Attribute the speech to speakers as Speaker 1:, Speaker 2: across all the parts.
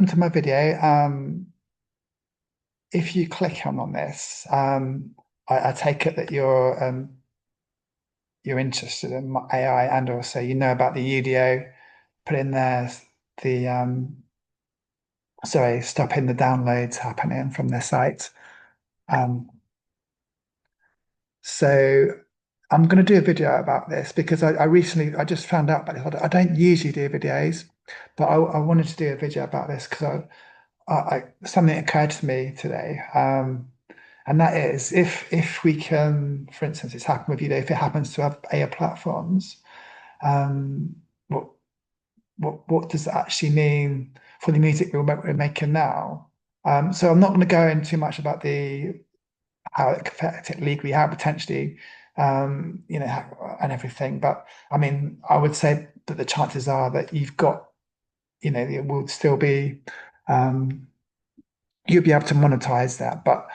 Speaker 1: To my video. If you click on this, I take it that you're interested in AI and also you know about the Udio. Put in there the stopping the downloads happening from their site. Um, so I'm going to do a video about this because I just found out about this. I don't usually do videos, but I wanted to do a video about this because something occurred to me today. And that is if we can, for instance, it's happened with if it happens to have AI platforms, um, what what does that actually mean for the music we're making now? So I'm not going to go into too much about the how it could affect it legally, how potentially, and everything. But I mean, I would say that the chances are that you've got, it will still be, um, you'll be able to monetize that. But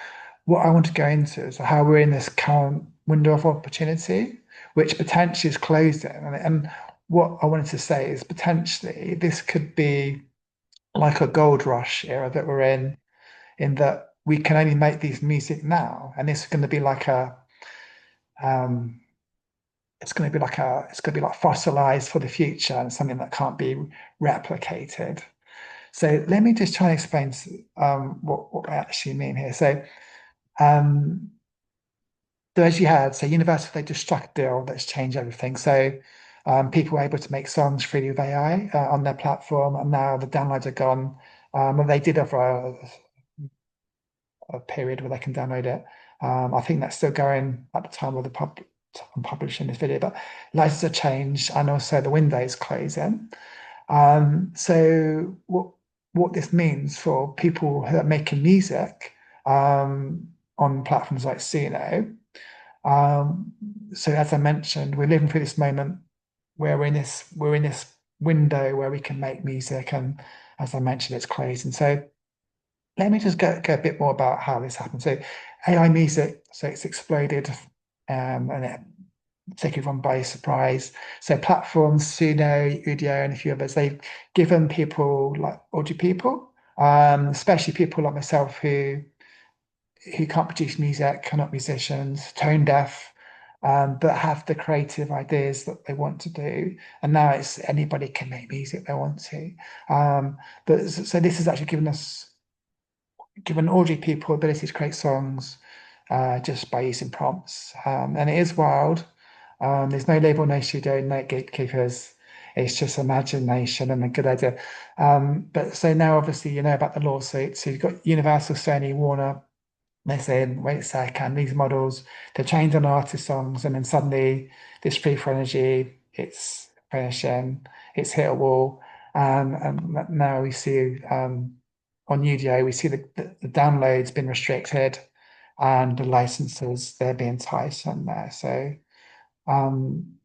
Speaker 1: what I want to go into is how we're in this current window of opportunity, which potentially is closing. And what I wanted to say is potentially this could be like a gold rush era that we're in that we can only make these music now. And this is going to be like um, it's going to be like fossilized for the future and something that can't be replicated. So let me just try and explain what I actually mean here. Um, So as you heard, so Universal, they just struck a deal that's changed everything. So people were able to make songs freely with AI on their platform, and now the downloads are gone. And they did offer a period where they can download it. I think that's still going at the time of I'm publishing this video, but licenses are changed, and also the window is closing. So what this means for people who are making music on platforms like Suno. Um, so as I mentioned, we're living through this moment where we're in this window where we can make music, and as I mentioned, it's closed. And so let me just go a bit more about how this happened. So AI music, so it's exploded, and it taken everyone by surprise. So platforms, Suno, Udio, and a few others, they've given people like audio people, especially people like myself who can't produce music, are not musicians, tone deaf, but have the creative ideas that they want to do. And now it's anybody can make music they want to. But so this has actually given audio people ability to create songs just by using prompts. And it is wild. There's no label, no studio, no gatekeepers. It's just imagination and a good idea. But so now obviously you know about the lawsuit. So you've got Universal, Sony, Warner, they're saying, wait a second, these models, they're trained on artist songs, and then suddenly this free for energy, it's finishing, it's hit a wall. And now we see on Udio, we see the downloads been restricted and the licenses, they're being tightened there. Um,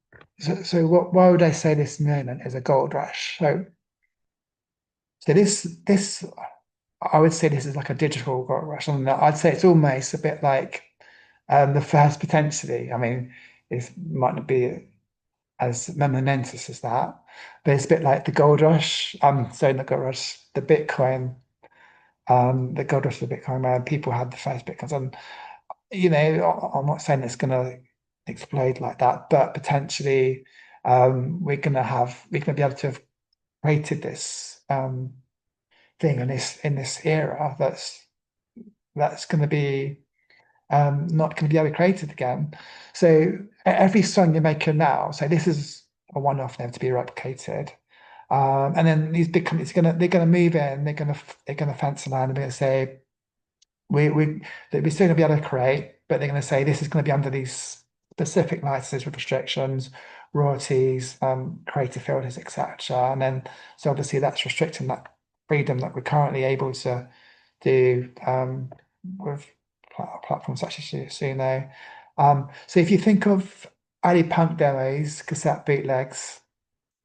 Speaker 1: why would I say this moment is a gold rush? So this I would say this is like a digital gold rush. And I'd say it's almost a bit like the first potentially. I mean, it might not be as momentous as that, but it's a bit like the gold rush. I'm saying the gold rush, the gold rush of the Bitcoin where people had the first Bitcoins. And I'm not saying it's gonna explode like that, but potentially we're gonna be able to have created this thing in this era that's going to be not going to be able to create it again. So every song you're making now, so this is a one-off never to be replicated. And then these big companies they're gonna move in, they're gonna fancy land and they're gonna say we're still gonna be able to create, but they're gonna say this is gonna be under these specific licenses with restrictions, royalties, creative filters, etc. And then so obviously that's restricting that freedom that we're currently able to do with platforms such as Suno. So if you think of early punk demos, cassette bootlegs,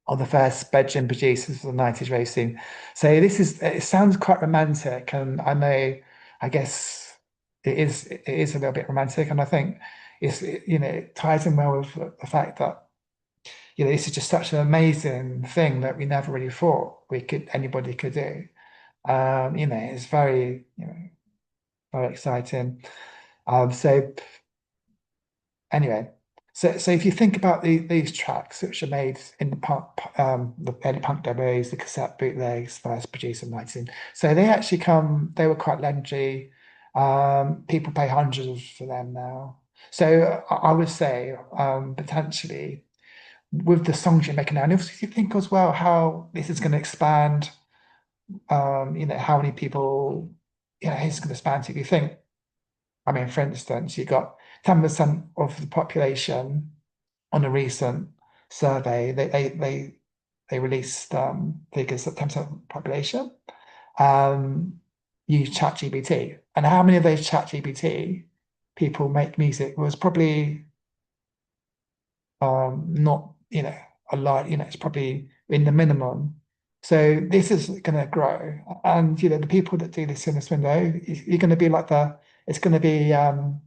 Speaker 1: or the first bedroom producers of the 90s racing. So it sounds quite romantic, and I guess it is a little bit romantic, and I think it ties in well with the fact that this is just such an amazing thing that we never really thought anybody could do. It's very, very exciting. So anyway, so if you think about these tracks which are made in the early punk demos, the cassette bootlegs, first produced in 19, so they were quite legendary. People pay hundreds for them now. So I would say potentially with the songs you're making now, and obviously you think as well how this is going to expand, how many people, it's going to expand to. If you think, I mean, for instance, you got 10% of the population on a recent survey, they released figures that 10% of the population use ChatGPT. And how many of those ChatGPT people make music was probably not, a lot, it's probably in the minimum. So this is going to grow. And, the people that do this in this window, you're going to be like it's going to be, how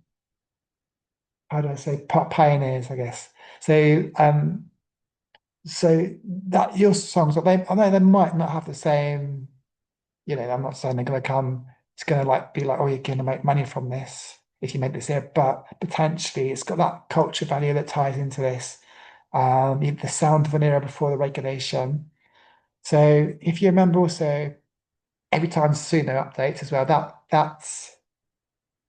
Speaker 1: do I say, pioneers, I guess. So that your songs, I know they might not have the same, I'm not saying they're going to come, it's going to be like, oh, you're going to make money from this if you make this here, but potentially it's got that culture value that ties into this, the sound of an era before the regulation. So if you remember also, every time Suno updates as well,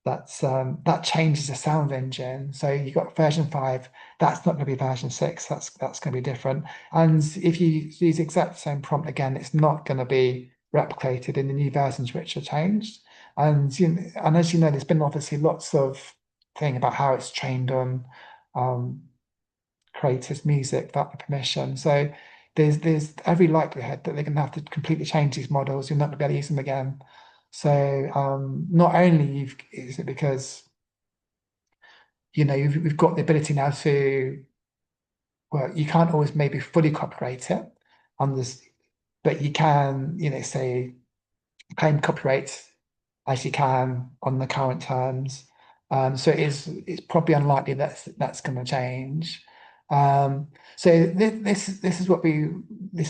Speaker 1: that changes the sound engine. So you got version 5, that's not going to be version 6, that's going to be different. And if you use the exact same prompt again, it's not going to be replicated in the new versions which are changed. And as you know, there's been obviously lots of thing about how it's trained on um, creators' music without the permission. So there's every likelihood that they're going to have to completely change these models. You're not going to be able to use them again. So not only is it because we've got the ability now to, well, you can't always maybe fully copyright it on this, but you can, say claim copyright as you can on the current terms. So it's probably unlikely that's going to change. So this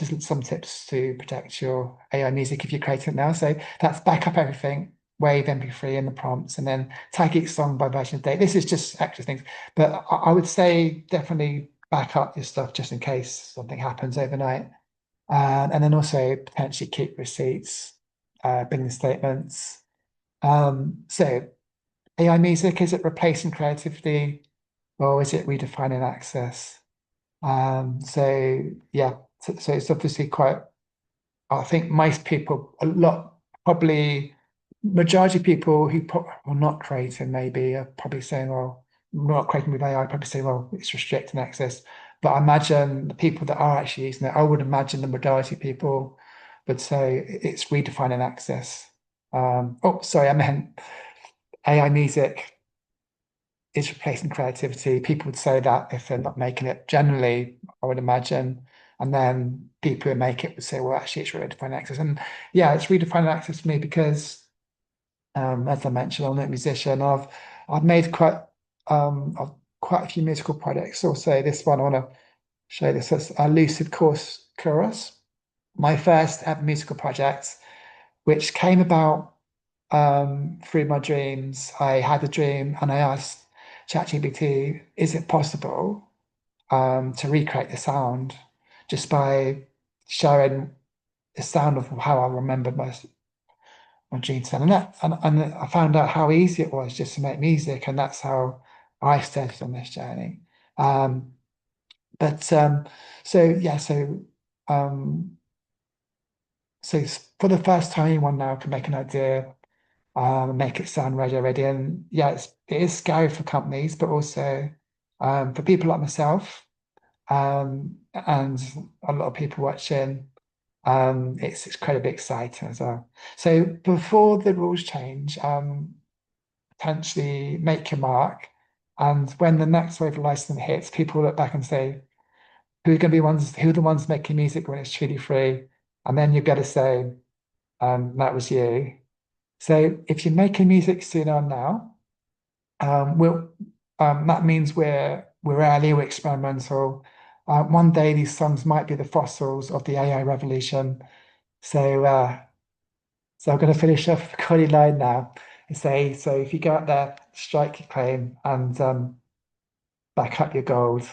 Speaker 1: is some tips to protect your AI music if you're creating it now. So that's back up everything, wave MP3 in the prompts, and then tag each song by version of date. This is just extra things, but I would say definitely back up your stuff just in case something happens overnight. And then also potentially keep receipts, billing statements. So AI music, is it replacing creativity or is it redefining access? So yeah, so it's obviously quite, I think most people, probably majority of people who are not creating maybe are probably saying, well, not creating with AI, probably say, well, it's restricting access. But I imagine the people that are actually using it, I would imagine the majority of people would say it's redefining access. Oh, sorry, I meant AI music is replacing creativity. People would say that if they're not making it generally, I would imagine. And then people who make it would say, well, actually, it's redefining access. And yeah, it's redefining access for me because as I mentioned, I'm a musician. I've made quite a few musical projects. Also, this one I want to show this as a Lucid Chorus, my first ever musical project, which came about through my dreams. I had a dream and I asked ChatGPT, is it possible to recreate the sound just by showing the sound of how I remembered my dreams then. And I found out how easy it was just to make music, and that's how I started on this journey. Um, but so yeah, um, for the first time, anyone now can make an idea, make it sound radio ready, and yeah, it is scary for companies, but also for people like myself, and a lot of people watching. It's incredibly exciting as well. So before the rules change, potentially make your mark. And when the next wave of licensing hits, people look back and say, who are the ones making music when it's truly free? And then you've got to say, that was you. So if you're making music sooner or now, we'll that means we're early, we're experimental. One day these songs might be the fossils of the AI revolution. So So I'm going to finish off the Connie line now and say, so if you go out there, strike your claim and back up your gold.